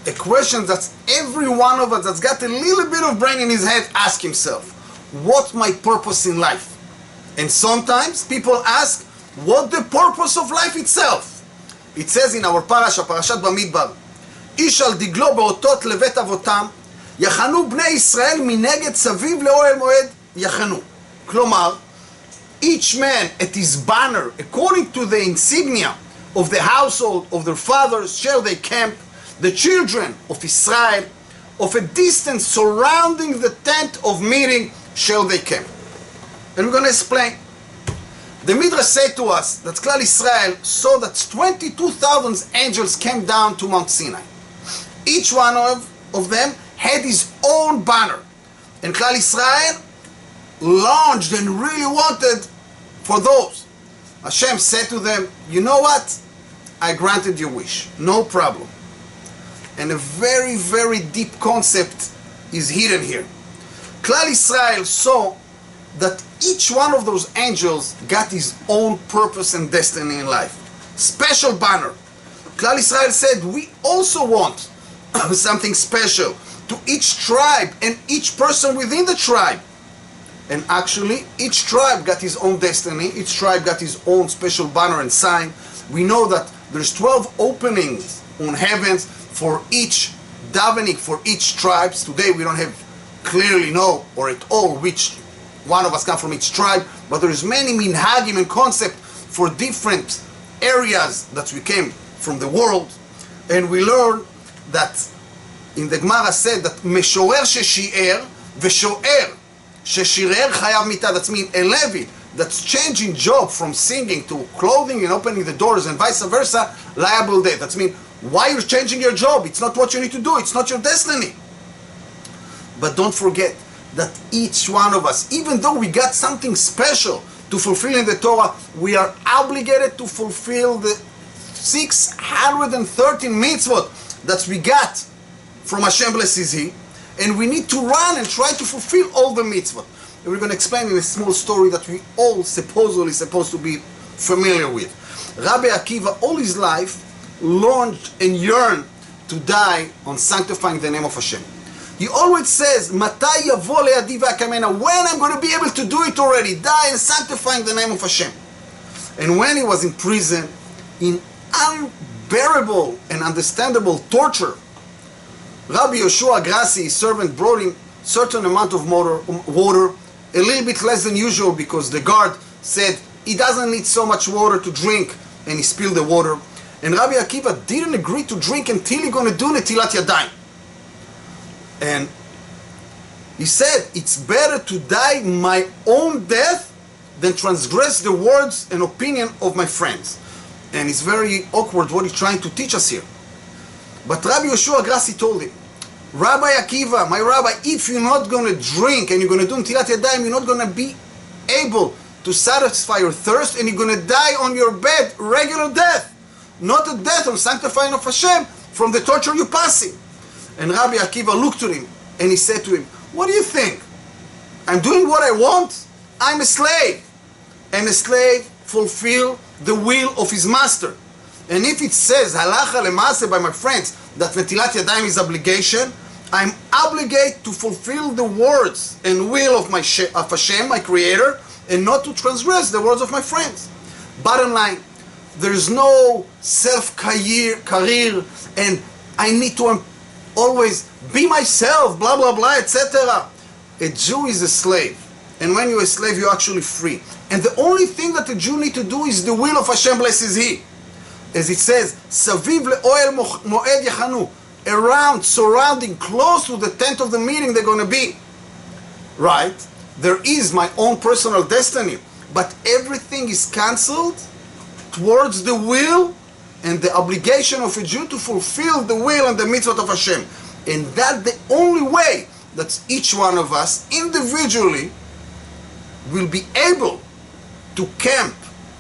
a question that every one of us that's got a little bit of brain in his head ask himself. What's my purpose in life? And sometimes people ask, what the purpose of life itself? It says in our parashah, Parashat Bamidbar, איש על דגלו באותות לבית אבותם, יחנו בני ישראל מנגד סביב לאוהל מועד יחנו. כלומר, each man at his banner, according to the insignia of the household of their fathers, shall they camp, the children of Israel, of a distance surrounding the tent of meeting, shall they camp. And we're going to explain. The Midrash say to us that Klal Israel saw that 22,000 angels came down to Mount Sinai. Each one of them had his own banner. And Klal Israel longed and really wanted for those. Hashem said to them, you know what? I granted your wish. No problem. And a very, very deep concept is hidden here. Klal Israel saw that each one of those angels got his own purpose and destiny in life. Special banner. Klal Israel said, we also want something special to each tribe and each person within the tribe. And actually, each tribe got his own destiny. Each tribe got his own special banner and sign. We know that there's 12 openings on heavens for each davening, for each tribe. Today we don't have clearly know or at all which one of us come from each tribe, but there's many minhagim and concept for different areas that we came from the world. And we learn that in the Gemara said that meshorer sheshi'er v'sho'er sheshirer chayav mita. That means a Levi that's changing job from singing to clothing and opening the doors and vice versa, liable death. That means why you're changing your job? It's not what you need to do. It's not your destiny. But don't forget that each one of us, even though we got something special to fulfill in the Torah, we are obligated to fulfill the 613 mitzvot that we got from Hashem blesses He, and we need to run and try to fulfill all the mitzvot. And we're going to explain in a small story that we all supposedly supposed to be familiar with. Rabbi Akiva all his life longed and yearned to die on sanctifying the name of Hashem. He always says, "Matai yavo le'adi v'akamena," when I'm going to be able to do it already, die and sanctifying the name of Hashem. And when he was in prison, in unbearable and understandable torture, Rabbi Yoshua Grassi, his servant, brought him certain amount of water, a little bit less than usual because the guard said he doesn't need so much water to drink, and he spilled the water. And Rabbi Akiva didn't agree to drink until he's going to do Netilat Yadayim. And he said, it's better to die my own death than transgress the words and opinion of my friends. And it's very awkward what he's trying to teach us here. But Rabbi Yoshua Grassi told him, Rabbi Akiva, my rabbi, if you're not going to drink and you're going to do Netilat Yadayim, you're not going to be able to satisfy your thirst, and you're going to die on your bed, regular death. Not a death of sanctifying of Hashem from the torture you're passing. And Rabbi Akiva looked at him and he said to him, what do you think? I'm doing what I want? I'm a slave. And a slave fulfill the will of his master. And if it says, halacha lemase by my friends, that Netilat Yadayim is obligation, I'm obligated to fulfill the words and will of Hashem, my creator, and not to transgress the words of my friends. Bottom line, there's no self-career and I need to always be myself, blah, blah, blah, etc. A Jew is a slave. And when you're a slave, you're actually free. And the only thing that a Jew need to do is the will of Hashem blesses He. As it says, Saviv le'oel moed yachanu, around, surrounding, close to the tent of the meeting they're going to be. Right? There is my own personal destiny. But everything is cancelled towards the will and the obligation of a Jew to fulfill the will and the mitzvot of Hashem. And that's the only way that each one of us individually will be able to camp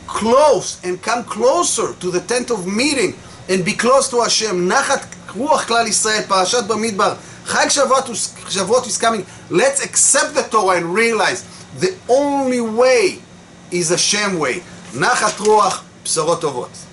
close and come closer to the tent of meeting and be close to Hashem. Nachat Ruach Klal Yisrael, Parashat Bamidbar, Chag Shavuot is coming. Let's accept the Torah and realize the only way is Hashem way. Nachat Ruach, Bsorot Tovot.